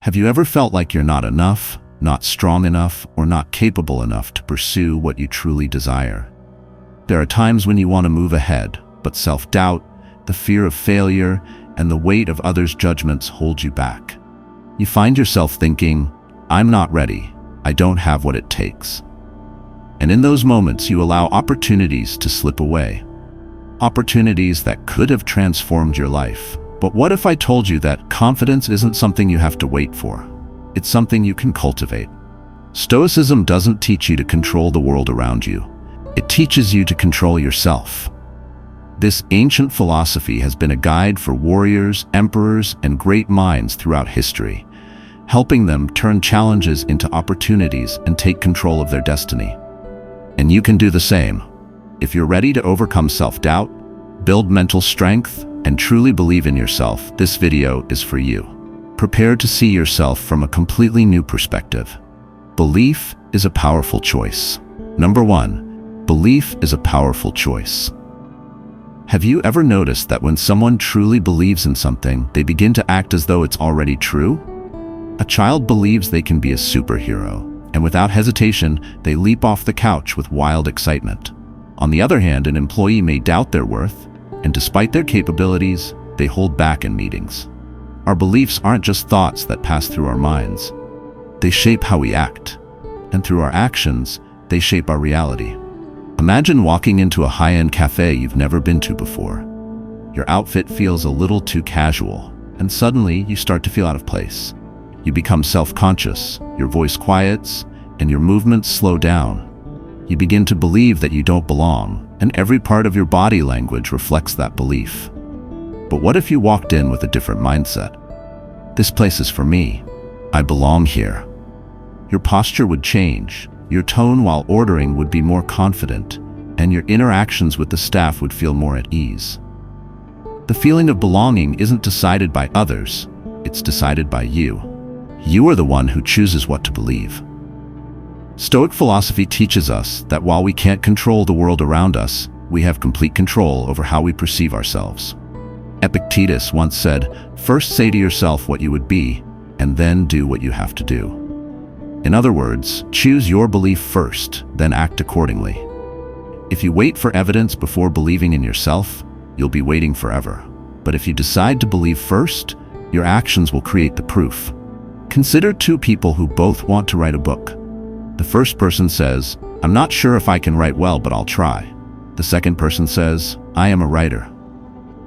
Have you ever felt like you're not enough, not strong enough, or not capable enough to pursue what you truly desire? There are times when you want to move ahead, but self-doubt, the fear of failure, and the weight of others' judgments hold you back. You find yourself thinking, "I'm not ready. I don't have what it takes." And in those moments, you allow opportunities to slip away. Opportunities that could have transformed your life. But what if I told you that confidence isn't something you have to wait for? It's something you can cultivate. Stoicism doesn't teach you to control the world around you. It teaches you to control yourself. This ancient philosophy has been a guide for warriors, emperors, and great minds throughout history, helping them turn challenges into opportunities and take control of their destiny. And you can do the same. If you're ready to overcome self-doubt, build mental strength, and truly believe in yourself, this video is for you. Prepare to see yourself from a completely new perspective. Belief is a powerful choice. Number 1. Belief is a powerful choice. Have you ever noticed that when someone truly believes in something, they begin to act as though it's already true? A child believes they can be a superhero, and without hesitation, they leap off the couch with wild excitement. On the other hand, an employee may doubt their worth, and despite their capabilities, they hold back in meetings. Our beliefs aren't just thoughts that pass through our minds. They shape how we act, and through our actions, they shape our reality. Imagine walking into a high-end cafe you've never been to before. Your outfit feels a little too casual, and suddenly you start to feel out of place. You become self-conscious, your voice quiets, and your movements slow down. You begin to believe that you don't belong, and every part of your body language reflects that belief. But what if you walked in with a different mindset? This place is for me. I belong here. Your posture would change. Your tone while ordering would be more confident, and your interactions with the staff would feel more at ease. The feeling of belonging isn't decided by others, it's decided by you. You are the one who chooses what to believe. Stoic philosophy teaches us that while we can't control the world around us, we have complete control over how we perceive ourselves. Epictetus once said, "First say to yourself what you would be, and then do what you have to do." In other words, choose your belief first, then act accordingly. If you wait for evidence before believing in yourself, you'll be waiting forever. But if you decide to believe first, your actions will create the proof. Consider two people who both want to write a book. The first person says, "I'm not sure if I can write well, but I'll try." The second person says, "I am a writer."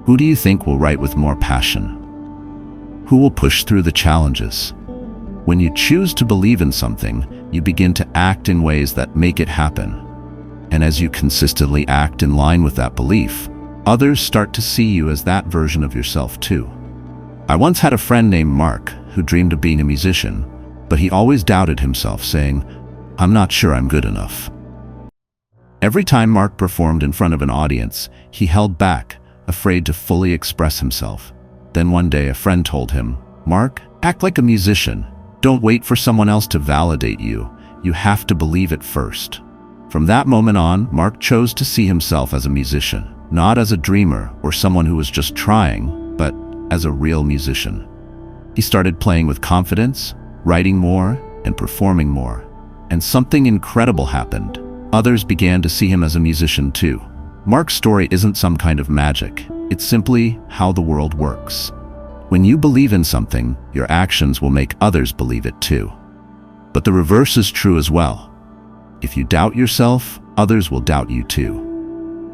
Who do you think will write with more passion? Who will push through the challenges? When you choose to believe in something, you begin to act in ways that make it happen. And as you consistently act in line with that belief, others start to see you as that version of yourself too. I once had a friend named Mark who dreamed of being a musician, but he always doubted himself, saying, "I'm not sure I'm good enough." Every time Mark performed in front of an audience, he held back, afraid to fully express himself. Then one day a friend told him, "Mark, act like a musician. Don't wait for someone else to validate you. You have to believe it first." From that moment on, Mark chose to see himself as a musician, not as a dreamer or someone who was just trying, but as a real musician. He started playing with confidence, writing more, and performing more. And something incredible happened. Others began to see him as a musician too. Mark's story isn't some kind of magic. It's simply how the world works. When you believe in something, your actions will make others believe it too. But the reverse is true as well. If you doubt yourself, others will doubt you too.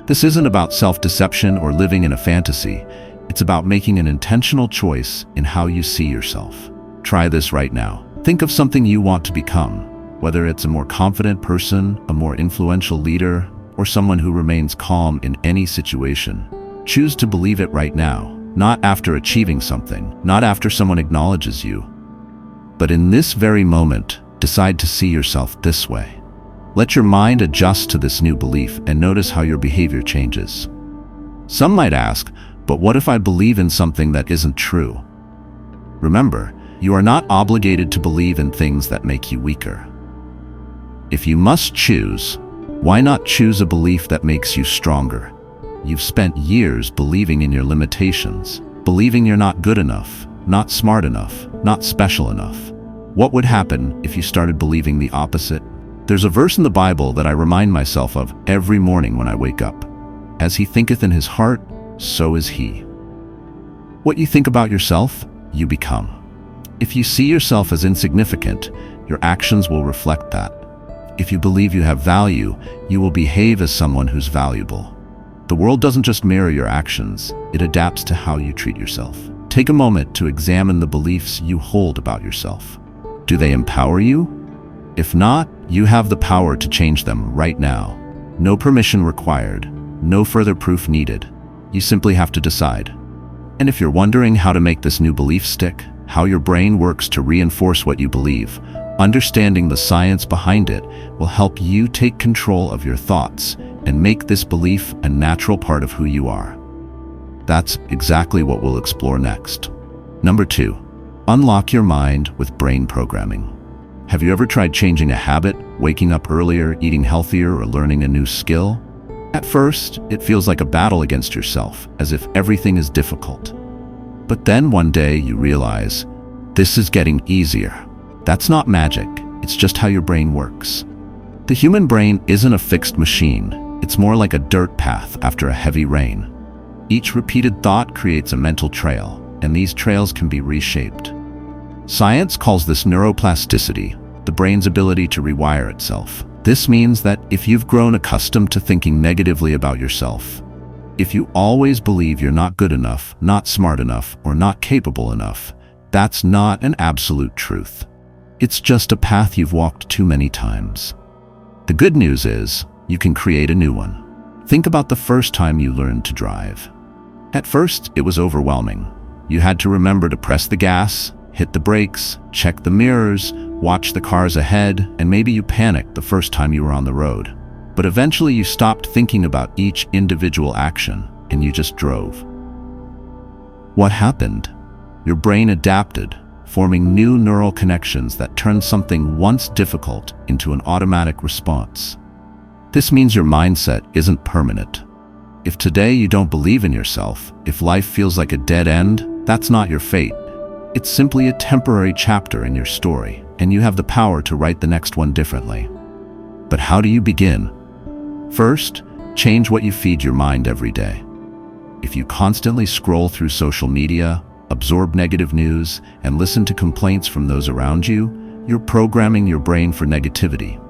This isn't about self-deception or living in a fantasy. It's about making an intentional choice in how you see yourself. Try this right now. Think of something you want to become, whether it's a more confident person, a more influential leader, or someone who remains calm in any situation. Choose to believe it right now. Not after achieving something, not after someone acknowledges you, but in this very moment, decide to see yourself this way. Let your mind adjust to this new belief and notice how your behavior changes. Some might ask, but what if I believe in something that isn't true? Remember, you are not obligated to believe in things that make you weaker. If you must choose, why not choose a belief that makes you stronger? You've spent years believing in your limitations, believing you're not good enough, not smart enough, not special enough. What would happen if you started believing the opposite? There's a verse in the Bible that I remind myself of every morning when I wake up. As he thinketh in his heart, so is he. What you think about yourself, you become. If you see yourself as insignificant, your actions will reflect that. If you believe you have value, you will behave as someone who's valuable. The world doesn't just mirror your actions, it adapts to how you treat yourself. Take a moment to examine the beliefs you hold about yourself. Do they empower you? If not, you have the power to change them right now. No permission required, no further proof needed. You simply have to decide. And if you're wondering how to make this new belief stick, how your brain works to reinforce what you believe, understanding the science behind it will help you take control of your thoughts and make this belief a natural part of who you are. That's exactly what we'll explore next. Number 2, unlock your mind with brain programming. Have you ever tried changing a habit, waking up earlier, eating healthier, or learning a new skill? At first, it feels like a battle against yourself, as if everything is difficult. But then one day you realize, this is getting easier. That's not magic, it's just how your brain works. The human brain isn't a fixed machine, it's more like a dirt path after a heavy rain. Each repeated thought creates a mental trail, and these trails can be reshaped. Science calls this neuroplasticity, the brain's ability to rewire itself. This means that if you've grown accustomed to thinking negatively about yourself, if you always believe you're not good enough, not smart enough, or not capable enough, that's not an absolute truth. It's just a path you've walked too many times. The good news is, you can create a new one. Think about the first time you learned to drive. At first, it was overwhelming. You had to remember to press the gas, hit the brakes, check the mirrors, watch the cars ahead, and maybe you panicked the first time you were on the road. But eventually you stopped thinking about each individual action, and you just drove. What happened? Your brain adapted, forming new neural connections that turned something once difficult into an automatic response. This means your mindset isn't permanent. If today you don't believe in yourself, if life feels like a dead end, that's not your fate. It's simply a temporary chapter in your story, and you have the power to write the next one differently. But how do you begin? First, change what you feed your mind every day. If you constantly scroll through social media, absorb negative news, and listen to complaints from those around you, you're programming your brain for negativity.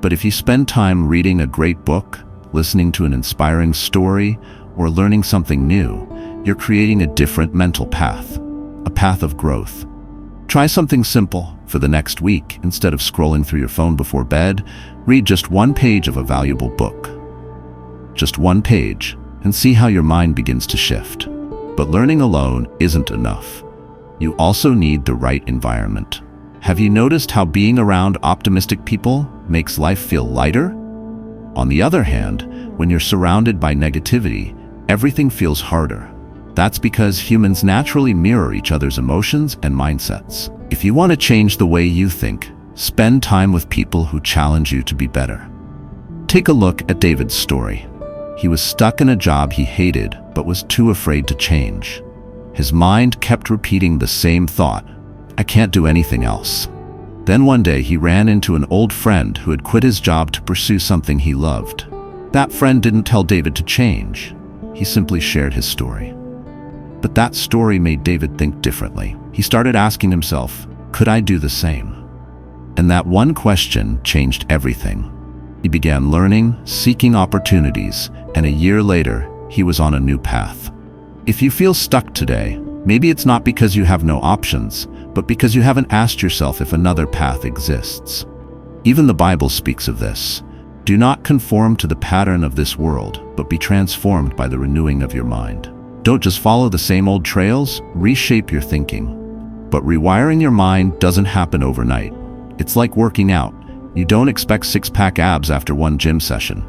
But if you spend time reading a great book, listening to an inspiring story, or learning something new, you're creating a different mental path, a path of growth. Try something simple. For the next week, instead of scrolling through your phone before bed, read just one page of a valuable book. Just one page, and see how your mind begins to shift. But learning alone isn't enough. You also need the right environment. Have you noticed how being around optimistic people makes life feel lighter? On the other hand, when you're surrounded by negativity, everything feels harder. That's because humans naturally mirror each other's emotions and mindsets. If you want to change the way you think, spend time with people who challenge you to be better. Take a look at David's story. He was stuck in a job he hated, but was too afraid to change. His mind kept repeating the same thought, I can't do anything else. Then one day he ran into an old friend who had quit his job to pursue something he loved. That friend didn't tell David to change. He simply shared his story. But that story made David think differently. He started asking himself, could I do the same? And that one question changed everything. He began learning, seeking opportunities, and a year later, he was on a new path. If you feel stuck today, maybe it's not because you have no options, but because you haven't asked yourself if another path exists. Even the Bible speaks of this. Do not conform to the pattern of this world, but be transformed by the renewing of your mind. Don't just follow the same old trails, reshape your thinking. But rewiring your mind doesn't happen overnight. It's like working out. You don't expect six-pack abs after one gym session.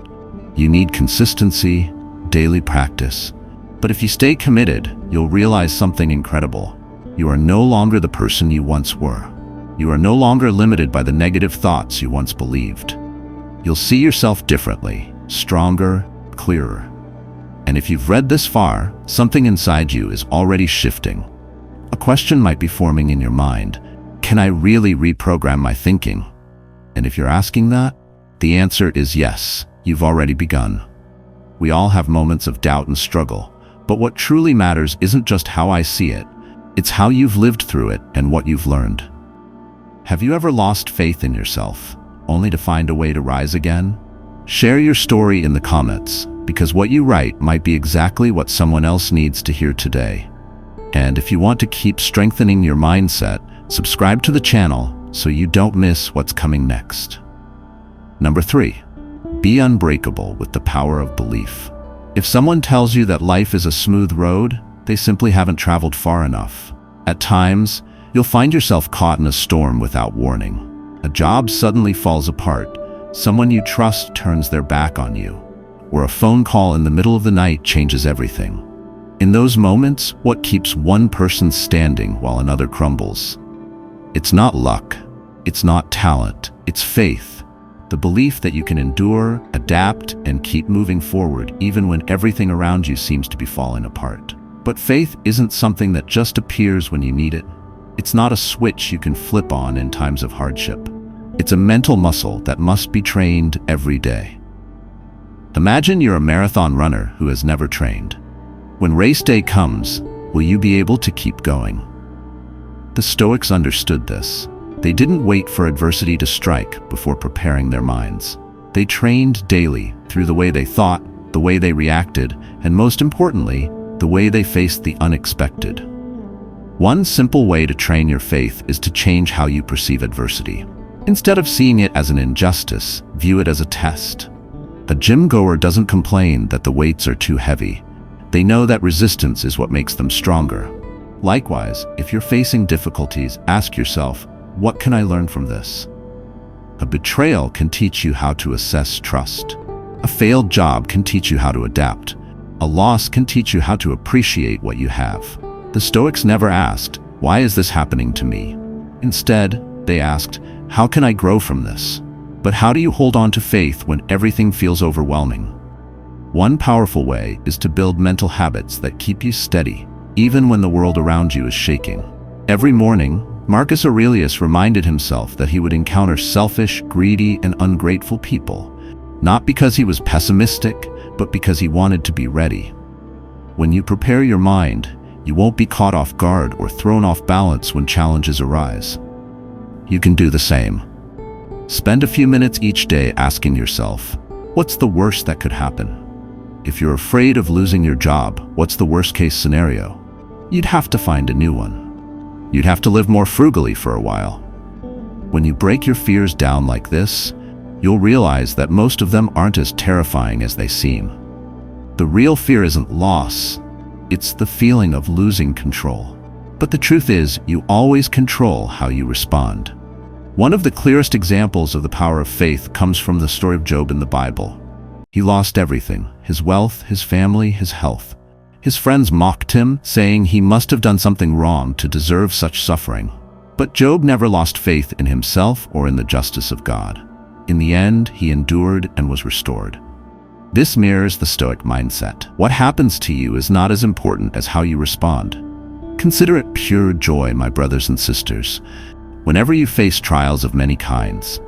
You need consistency, daily practice. But if you stay committed, you'll realize something incredible. You are no longer the person you once were. You are no longer limited by the negative thoughts you once believed. You'll see yourself differently, stronger, clearer. And if you've read this far, something inside you is already shifting. A question might be forming in your mind. Can I really reprogram my thinking? And if you're asking that, the answer is yes, you've already begun. We all have moments of doubt and struggle, but what truly matters isn't just how I see it, it's how you've lived through it and what you've learned. Have you ever lost faith in yourself, only to find a way to rise again? Share your story in the comments, because what you write might be exactly what someone else needs to hear today. And if you want to keep strengthening your mindset, subscribe to the channel so you don't miss what's coming next. Number 3, be unbreakable with the power of belief. If someone tells you that life is a smooth road, they simply haven't traveled far enough. At times, you'll find yourself caught in a storm without warning. A job suddenly falls apart, someone you trust turns their back on you, or a phone call in the middle of the night changes everything. In those moments, what keeps one person standing while another crumbles? It's not luck, it's not talent, it's faith. The belief that you can endure, adapt, and keep moving forward even when everything around you seems to be falling apart. But faith isn't something that just appears when you need it. It's not a switch you can flip on in times of hardship. It's a mental muscle that must be trained every day. Imagine you're a marathon runner who has never trained. When race day comes, will you be able to keep going? The Stoics understood this. They didn't wait for adversity to strike before preparing their minds. They trained daily through the way they thought, the way they reacted, and most importantly, the way they faced the unexpected. One simple way to train your faith is to change how you perceive adversity. Instead of seeing it as an injustice, view it as a test. A gym goer doesn't complain that the weights are too heavy. They know that resistance is what makes them stronger. Likewise, if you're facing difficulties, ask yourself, what can I learn from this? A betrayal can teach you how to assess trust. A failed job can teach you how to adapt. A loss can teach you how to appreciate what you have. The Stoics never asked, why is this happening to me? Instead, they asked, how can I grow from this? But how do you hold on to faith when everything feels overwhelming? One powerful way is to build mental habits that keep you steady, even when the world around you is shaking. Every morning, Marcus Aurelius reminded himself that he would encounter selfish, greedy, and ungrateful people, not because he was pessimistic, but because he wanted to be ready. When you prepare your mind, you won't be caught off guard or thrown off balance when challenges arise. You can do the same. Spend a few minutes each day asking yourself, what's the worst that could happen? If you're afraid of losing your job, what's the worst-case scenario? You'd have to find a new one. You'd have to live more frugally for a while. When you break your fears down like this, you'll realize that most of them aren't as terrifying as they seem. The real fear isn't loss, it's the feeling of losing control. But the truth is, you always control how you respond. One of the clearest examples of the power of faith comes from the story of Job in the Bible. He lost everything, his wealth, his family, his health. His friends mocked him, saying he must have done something wrong to deserve such suffering. But Job never lost faith in himself or in the justice of God. In the end, he endured and was restored. This mirrors the Stoic mindset. What happens to you is not as important as how you respond. Consider it pure joy, my brothers and sisters, whenever you face trials of many kinds,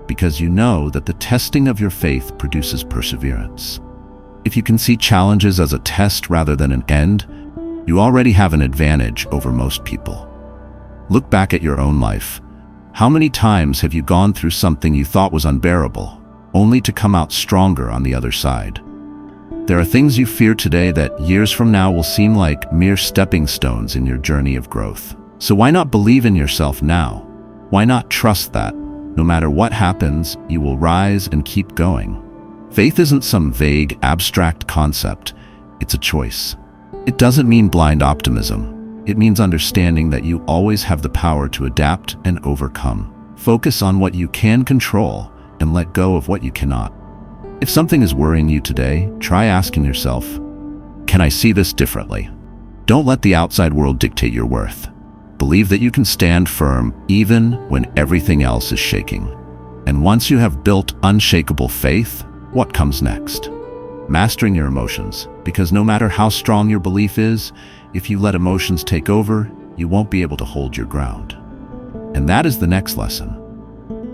because you know that the testing of your faith produces perseverance. If you can see challenges as a test rather than an end, you already have an advantage over most people. Look back at your own life. How many times have you gone through something you thought was unbearable, only to come out stronger on the other side? There are things you fear today that years from now will seem like mere stepping stones in your journey of growth. So why not believe in yourself now? Why not trust that, no matter what happens, you will rise and keep going? Faith isn't some vague, abstract concept. It's a choice. It doesn't mean blind optimism. It means understanding that you always have the power to adapt and overcome. Focus on what you can control and let go of what you cannot. If something is worrying you today, try asking yourself, can I see this differently? Don't let the outside world dictate your worth. Believe that you can stand firm even when everything else is shaking. And once you have built unshakable faith, what comes next? Mastering your emotions, because no matter how strong your belief is, if you let emotions take over, you won't be able to hold your ground. And that is the next lesson.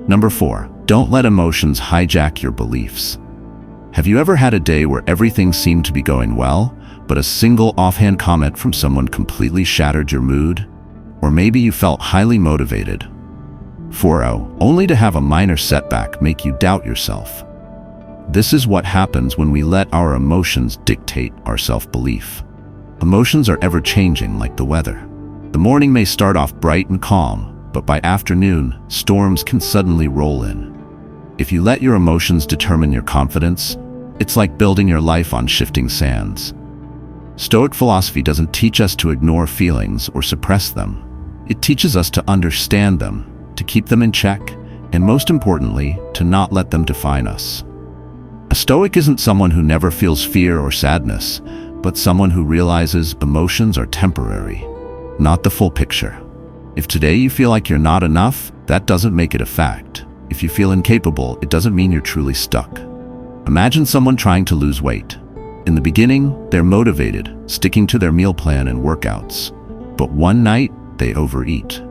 Number 4, don't let emotions hijack your beliefs. Have you ever had a day where everything seemed to be going well, but a single offhand comment from someone completely shattered your mood? Or maybe you felt highly motivated, only to have a minor setback make you doubt yourself. This is what happens when we let our emotions dictate our self-belief. Emotions are ever-changing like the weather. The morning may start off bright and calm, but by afternoon, storms can suddenly roll in. If you let your emotions determine your confidence, it's like building your life on shifting sands. Stoic philosophy doesn't teach us to ignore feelings or suppress them. It teaches us to understand them, to keep them in check, and most importantly, to not let them define us. A Stoic isn't someone who never feels fear or sadness, but someone who realizes emotions are temporary, not the full picture. If today you feel like you're not enough, that doesn't make it a fact. If you feel incapable, it doesn't mean you're truly stuck. Imagine someone trying to lose weight. In the beginning, they're motivated, sticking to their meal plan and workouts. But one night, they overeat.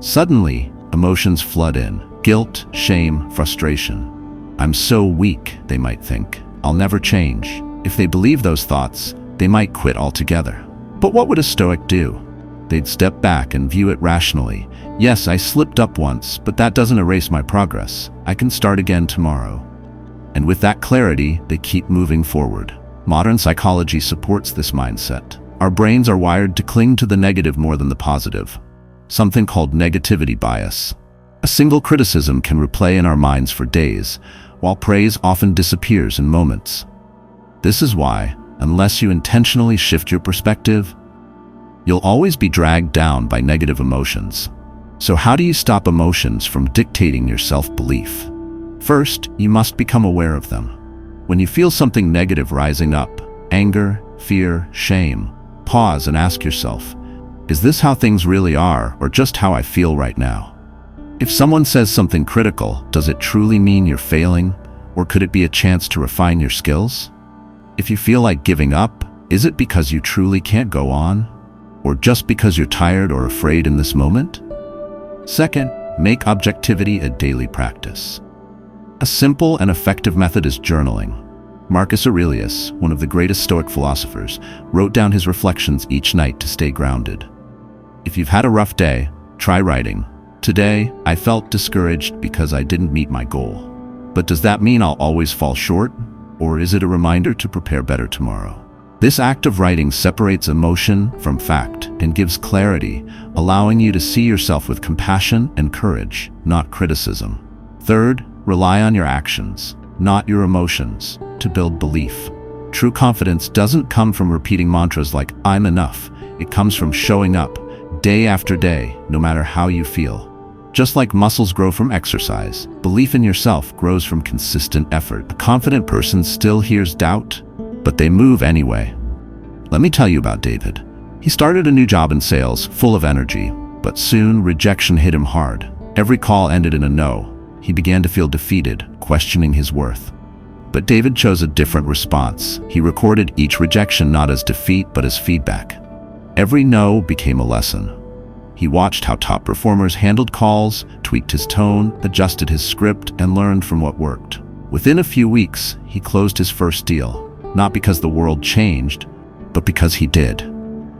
Suddenly, emotions flood in. Guilt, shame, frustration. I'm so weak, they might think. I'll never change. If they believe those thoughts, they might quit altogether. But what would a Stoic do? They'd step back and view it rationally. Yes, I slipped up once, but that doesn't erase my progress. I can start again tomorrow. And with that clarity, they keep moving forward. Modern psychology supports this mindset. Our brains are wired to cling to the negative more than the positive, something called negativity bias. A single criticism can replay in our minds for days, while praise often disappears in moments. This is why, unless you intentionally shift your perspective, you'll always be dragged down by negative emotions. So how do you stop emotions from dictating your self-belief? First, you must become aware of them. When you feel something negative rising up, anger, fear, shame, pause and ask yourself, is this how things really are or just how I feel right now? If someone says something critical, does it truly mean you're failing, or could it be a chance to refine your skills? If you feel like giving up, is it because you truly can't go on, or just because you're tired or afraid in this moment? Second, make objectivity a daily practice. A simple and effective method is journaling. Marcus Aurelius, one of the greatest Stoic philosophers, wrote down his reflections each night to stay grounded. If you've had a rough day, try writing, "Today, I felt discouraged because I didn't meet my goal. But does that mean I'll always fall short? Or is it a reminder to prepare better tomorrow?" This act of writing separates emotion from fact and gives clarity, allowing you to see yourself with compassion and courage, not criticism. Third, rely on your actions, not your emotions, to build belief. True confidence doesn't come from repeating mantras like, "I'm enough." It comes from showing up, day after day, no matter how you feel. Just like muscles grow from exercise, belief in yourself grows from consistent effort. A confident person still hears doubt, but they move anyway. Let me tell you about David. He started a new job in sales, full of energy, but soon rejection hit him hard. Every call ended in a no. He began to feel defeated, questioning his worth. But David chose a different response. He recorded each rejection not as defeat, but as feedback. Every no became a lesson. He watched how top performers handled calls, tweaked his tone, adjusted his script, and learned from what worked. Within a few weeks, he closed his first deal, not because the world changed, but because he did.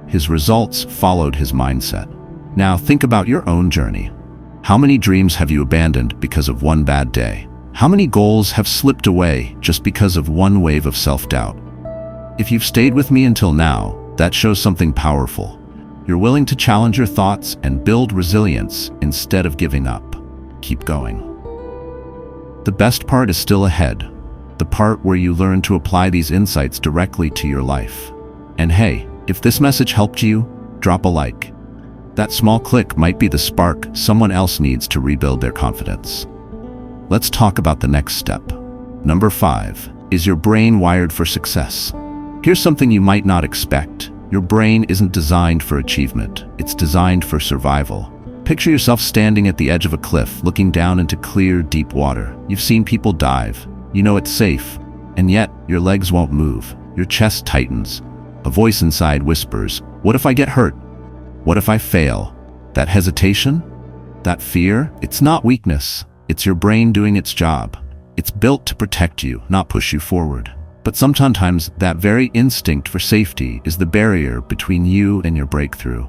His results followed his mindset. Now think about your own journey. How many dreams have you abandoned because of one bad day? How many goals have slipped away just because of one wave of self-doubt? If you've stayed with me until now, that shows something powerful. You're willing to challenge your thoughts and build resilience instead of giving up. Keep going. The best part is still ahead. The part where you learn to apply these insights directly to your life. And hey, if this message helped you, drop a like. That small click might be the spark someone else needs to rebuild their confidence. Let's talk about the next step. Number 5, is your brain wired for success? Here's something you might not expect. Your brain isn't designed for achievement. It's designed for survival. Picture yourself standing at the edge of a cliff, looking down into clear, deep water. You've seen people dive. You know it's safe. And yet, your legs won't move. Your chest tightens. A voice inside whispers, "What if I get hurt?" What if I fail? That hesitation? That fear? It's not weakness. It's your brain doing its job. It's built to protect you, not push you forward. But sometimes that very instinct for safety is the barrier between you and your breakthrough.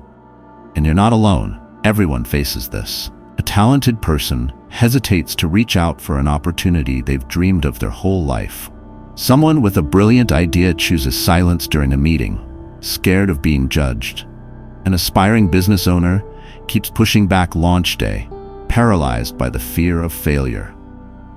And you're not alone. Everyone faces this. A talented person hesitates to reach out for an opportunity they've dreamed of their whole life. Someone with a brilliant idea chooses silence during a meeting, scared of being judged. An aspiring business owner keeps pushing back launch day, paralyzed by the fear of failure.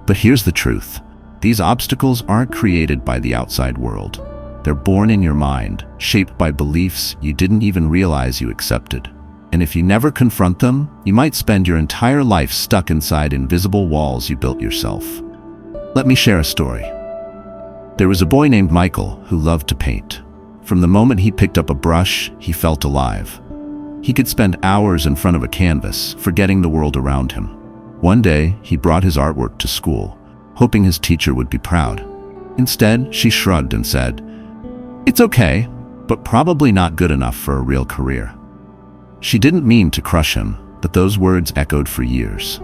But here's the truth. These obstacles aren't created by the outside world. They're born in your mind, shaped by beliefs you didn't even realize you accepted. And if you never confront them, you might spend your entire life stuck inside invisible walls you built yourself. Let me share a story. There was a boy named Michael who loved to paint. From the moment he picked up a brush, he felt alive. He could spend hours in front of a canvas, forgetting the world around him. One day, he brought his artwork to school, hoping his teacher would be proud. Instead, she shrugged and said, "It's okay, but probably not good enough for a real career." She didn't mean to crush him, but those words echoed for years.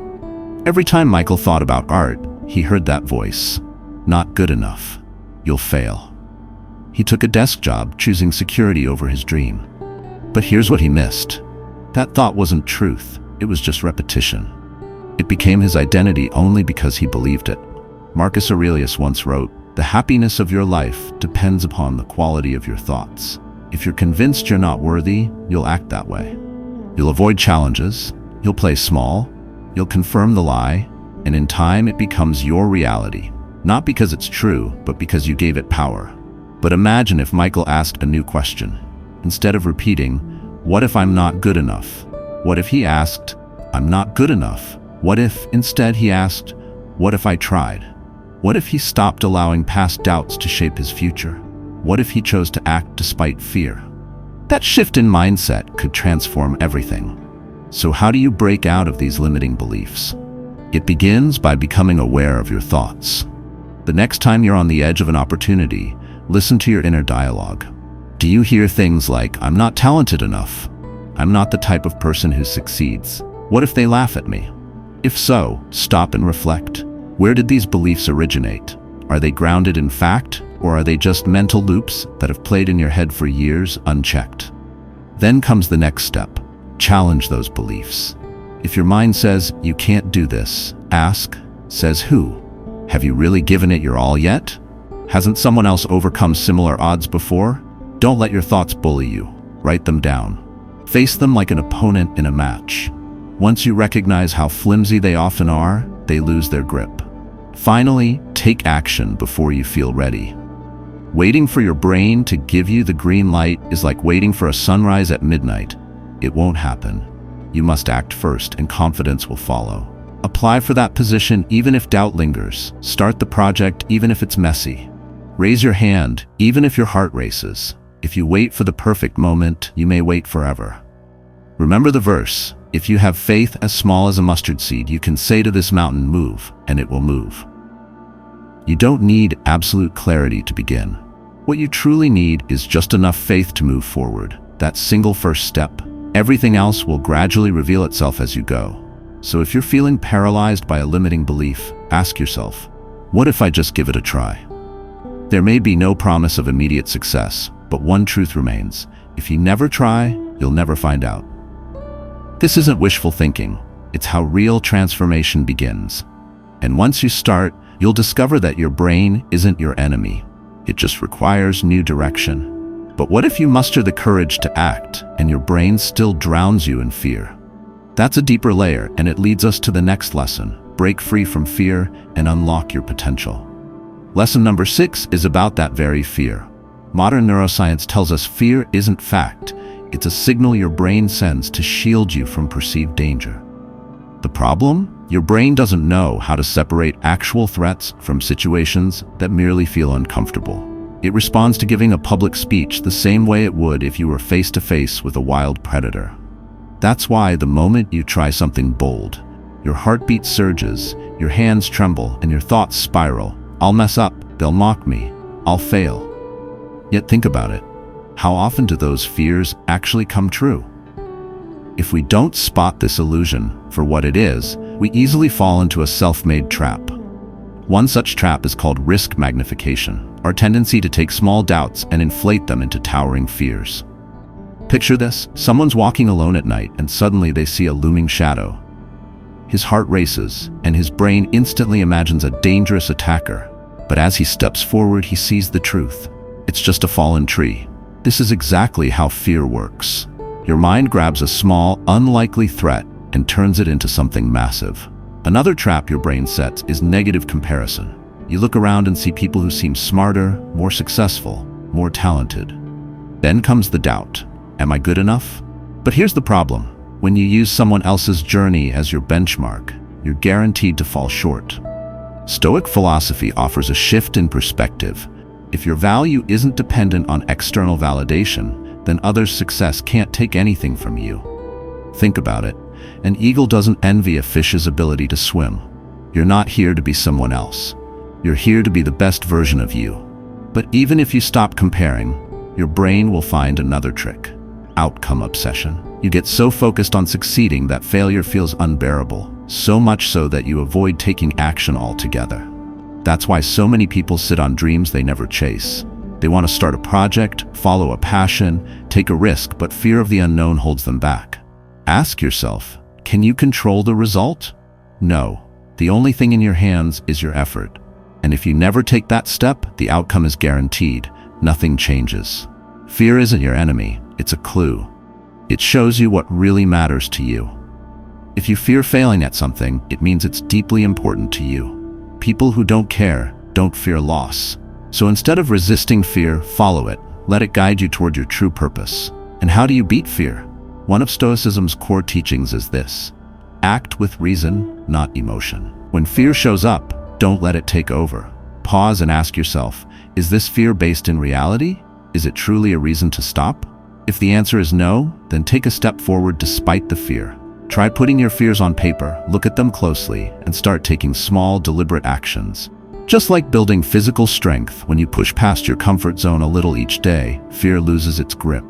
Every time Michael thought about art, he heard that voice, "Not good enough. You'll fail." He took a desk job, choosing security over his dream. But here's what he missed. That thought wasn't truth, it was just repetition. It became his identity only because he believed it. Marcus Aurelius once wrote, "The happiness of your life depends upon the quality of your thoughts." If you're convinced you're not worthy, you'll act that way. You'll avoid challenges, you'll play small, you'll confirm the lie, and in time it becomes your reality. Not because it's true, but because you gave it power. But imagine if Michael asked a new question. Instead of repeating, "What if I'm not good enough?" What if he asked, "I'm not good enough"? What if instead he asked, "What if I tried?" What if he stopped allowing past doubts to shape his future? What if he chose to act despite fear? That shift in mindset could transform everything. So how do you break out of these limiting beliefs? It begins by becoming aware of your thoughts. The next time you're on the edge of an opportunity, listen to your inner dialogue. Do you hear things like, "I'm not talented enough"? "I'm not the type of person who succeeds"? "What if they laugh at me"? If so, stop and reflect. Where did these beliefs originate? Are they grounded in fact, or are they just mental loops that have played in your head for years unchecked? Then comes the next step. Challenge those beliefs. If your mind says, "You can't do this," ask, "Says who? Have you really given it your all yet? Hasn't someone else overcome similar odds before?" Don't let your thoughts bully you. Write them down. Face them like an opponent in a match. Once you recognize how flimsy they often are, they lose their grip. Finally, take action before you feel ready. Waiting for your brain to give you the green light is like waiting for a sunrise at midnight. It won't happen. You must act first, and confidence will follow. Apply for that position even if doubt lingers. Start the project even if it's messy. Raise your hand even if your heart races. If you wait for the perfect moment, you may wait forever. Remember the verse, "If you have faith as small as a mustard seed, you can say to this mountain, 'Move,' and it will move." You don't need absolute clarity to begin. What you truly need is just enough faith to move forward. That single first step. Everything else will gradually reveal itself as you go. So if you're feeling paralyzed by a limiting belief, ask yourself, what if I just give it a try? There may be no promise of immediate success, but one truth remains. If you never try, you'll never find out. This isn't wishful thinking. It's how real transformation begins. And once you start, you'll discover that your brain isn't your enemy. It just requires new direction. But what if you muster the courage to act and your brain still drowns you in fear? That's a deeper layer, and it leads us to the next lesson. Break free from fear and unlock your potential. Lesson number 6 is about that very fear. Modern neuroscience tells us fear isn't fact. It's a signal your brain sends to shield you from perceived danger. The problem? Your brain doesn't know how to separate actual threats from situations that merely feel uncomfortable. It responds to giving a public speech the same way it would if you were face to face with a wild predator. That's why the moment you try something bold, your heartbeat surges, your hands tremble, and your thoughts spiral. I'll mess up, they'll mock me, I'll fail. Yet think about it. How often do those fears actually come true? If we don't spot this illusion for what it is, we easily fall into a self-made trap. One such trap is called risk magnification, our tendency to take small doubts and inflate them into towering fears. Picture this: someone's walking alone at night and suddenly they see a looming shadow. His heart races and his brain instantly imagines a dangerous attacker. But as he steps forward, he sees the truth. It's just a fallen tree. This is exactly how fear works. Your mind grabs a small, unlikely threat and turns it into something massive. Another trap your brain sets is negative comparison. You look around and see people who seem smarter, more successful, more talented. Then comes the doubt. Am I good enough? But here's the problem. When you use someone else's journey as your benchmark, you're guaranteed to fall short. Stoic philosophy offers a shift in perspective. If your value isn't dependent on external validation, then others' success can't take anything from you. Think about it. An eagle doesn't envy a fish's ability to swim. You're not here to be someone else. You're here to be the best version of you. But even if you stop comparing, your brain will find another trick: outcome obsession. You get so focused on succeeding that failure feels unbearable, so much so that you avoid taking action altogether. That's why so many people sit on dreams they never chase. They want to start a project, follow a passion, take a risk, but fear of the unknown holds them back. Ask yourself, can you control the result? No. The only thing in your hands is your effort. And if you never take that step, the outcome is guaranteed. Nothing changes. Fear isn't your enemy, it's a clue. It shows you what really matters to you. If you fear failing at something, it means it's deeply important to you. People who don't care don't fear loss. So instead of resisting fear, follow it. Let it guide you toward your true purpose. And how do you beat fear? One of Stoicism's core teachings is this: act with reason, not emotion. When fear shows up, don't let it take over. Pause and ask yourself, is this fear based in reality? Is it truly a reason to stop? If the answer is no, then take a step forward despite the fear. Try putting your fears on paper, look at them closely, and start taking small, deliberate actions. Just like building physical strength, when you push past your comfort zone a little each day, fear loses its grip.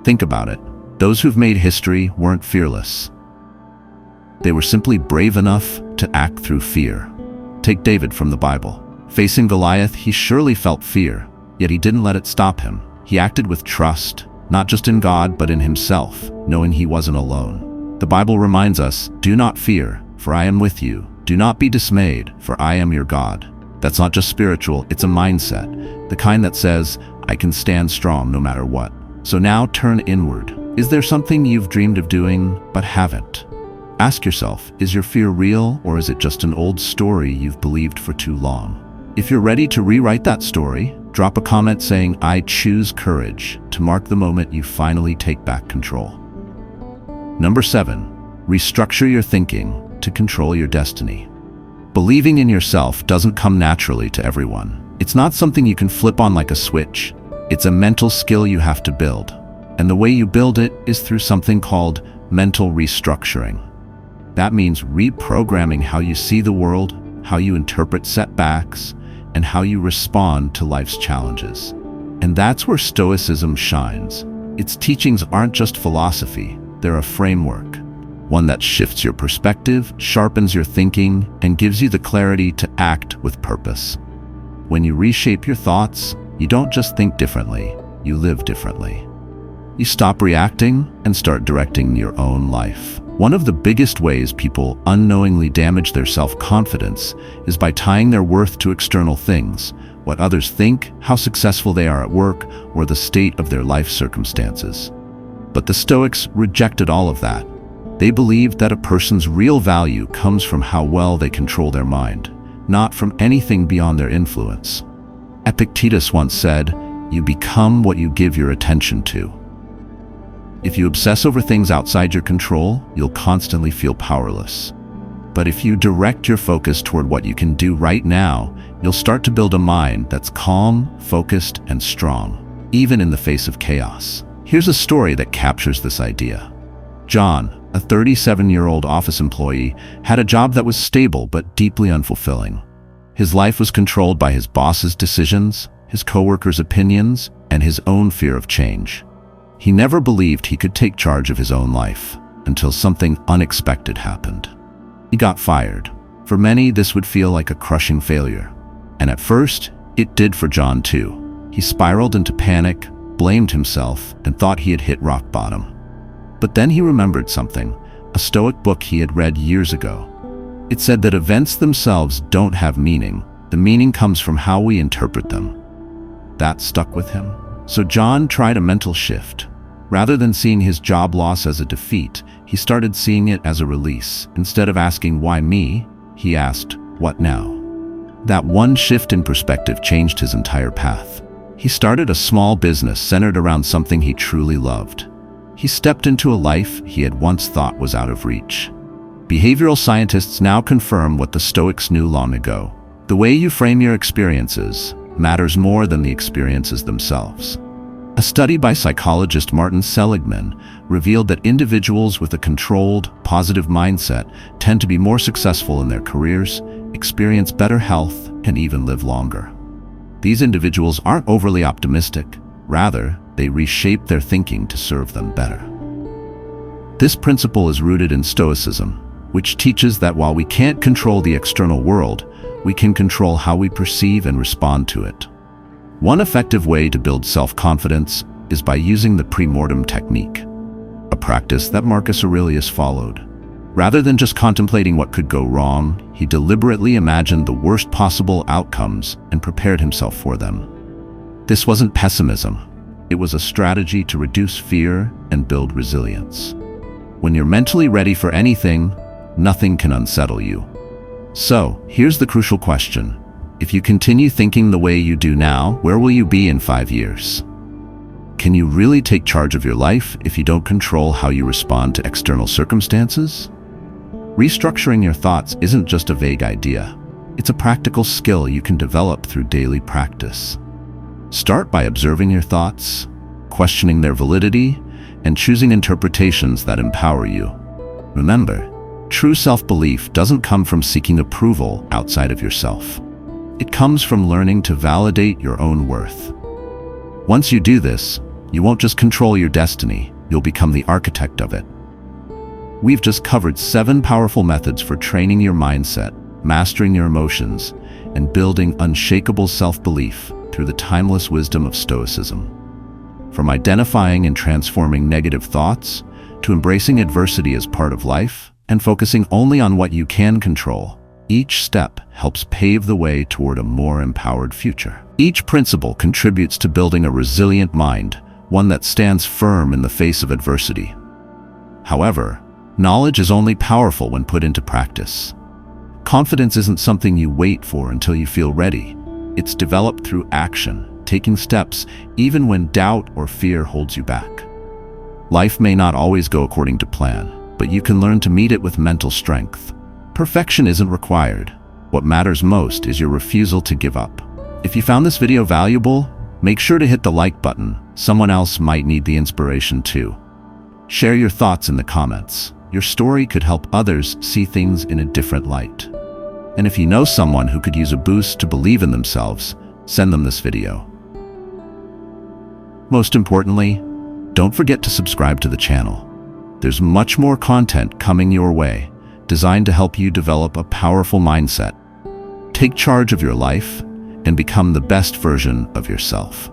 Think about it. Those who've made history weren't fearless. They were simply brave enough to act through fear. Take David from the Bible. Facing Goliath, he surely felt fear, yet he didn't let it stop him. He acted with trust, not just in God, but in himself, knowing he wasn't alone. The Bible reminds us, do not fear, for I am with you. Do not be dismayed, for I am your God. That's not just spiritual, it's a mindset, the kind that says, I can stand strong no matter what. So now turn inward. Is there something you've dreamed of doing, but haven't? Ask yourself, is your fear real, or is it just an old story you've believed for too long? If you're ready to rewrite that story, drop a comment saying, I choose courage, to mark the moment you finally take back control. Number 7, restructure your thinking to control your destiny. Believing in yourself doesn't come naturally to everyone. It's not something you can flip on like a switch. It's a mental skill you have to build. And the way you build it is through something called mental restructuring. That means reprogramming how you see the world, how you interpret setbacks, and how you respond to life's challenges. And that's where Stoicism shines. Its teachings aren't just philosophy, they're a framework. One that shifts your perspective, sharpens your thinking, and gives you the clarity to act with purpose. When you reshape your thoughts, you don't just think differently, you live differently. You stop reacting and start directing your own life. One of the biggest ways people unknowingly damage their self-confidence is by tying their worth to external things, what others think, how successful they are at work, or the state of their life circumstances. But the Stoics rejected all of that. They believed that a person's real value comes from how well they control their mind, not from anything beyond their influence. Epictetus once said, "You become what you give your attention to." If you obsess over things outside your control, you'll constantly feel powerless. But if you direct your focus toward what you can do right now, you'll start to build a mind that's calm, focused, and strong, even in the face of chaos. Here's a story that captures this idea. John, a 37-year-old office employee, had a job that was stable but deeply unfulfilling. His life was controlled by his boss's decisions, his coworkers' opinions, and his own fear of change. He never believed he could take charge of his own life. until something unexpected happened. He got fired. For many, this would feel like a crushing failure. And at first, it did for John too. He spiraled into panic, blamed himself, and thought he had hit rock bottom. But then he remembered something, a Stoic book he had read years ago. It said that events themselves don't have meaning. The meaning comes from how we interpret them. That stuck with him. So John tried a mental shift. Rather than seeing his job loss as a defeat, he started seeing it as a release. Instead of asking, "Why me?" he asked, "What now?" That one shift in perspective changed his entire path. He started a small business centered around something he truly loved. He stepped into a life he had once thought was out of reach. Behavioral scientists now confirm what the Stoics knew long ago. The way you frame your experiences matters more than the experiences themselves. A study by psychologist Martin Seligman revealed that individuals with a controlled, positive mindset tend to be more successful in their careers, experience better health, and even live longer. These individuals aren't overly optimistic. Rather, they reshape their thinking to serve them better. This principle is rooted in Stoicism, which teaches that while we can't control the external world, we can control how we perceive and respond to it. One effective way to build self-confidence is by using the premortem technique, a practice that Marcus Aurelius followed. Rather than just contemplating what could go wrong, he deliberately imagined the worst possible outcomes and prepared himself for them. This wasn't pessimism. It was a strategy to reduce fear and build resilience. When you're mentally ready for anything, nothing can unsettle you. So, here's the crucial question. If you continue thinking the way you do now, where will you be in 5 years? Can you really take charge of your life if you don't control how you respond to external circumstances? Restructuring your thoughts isn't just a vague idea. It's a practical skill you can develop through daily practice. Start by observing your thoughts, questioning their validity, and choosing interpretations that empower you. Remember, true self-belief doesn't come from seeking approval outside of yourself. It comes from learning to validate your own worth. Once you do this, you won't just control your destiny, you'll become the architect of it. We've just covered 7 powerful methods for training your mindset, mastering your emotions, and building unshakable self-belief through the timeless wisdom of Stoicism. From identifying and transforming negative thoughts, to embracing adversity as part of life, and focusing only on what you can control, each step helps pave the way toward a more empowered future. Each principle contributes to building a resilient mind, one that stands firm in the face of adversity. However, knowledge is only powerful when put into practice. Confidence isn't something you wait for until you feel ready. It's developed through action, taking steps even when doubt or fear holds you back. Life may not always go according to plan, but you can learn to meet it with mental strength. Perfection isn't required. What matters most is your refusal to give up. If you found this video valuable, make sure to hit the like button. Someone else might need the inspiration too. Share your thoughts in the comments. Your story could help others see things in a different light. And if you know someone who could use a boost to believe in themselves, send them this video. Most importantly, don't forget to subscribe to the channel. There's much more content coming your way, designed to help you develop a powerful mindset. Take charge of your life and become the best version of yourself.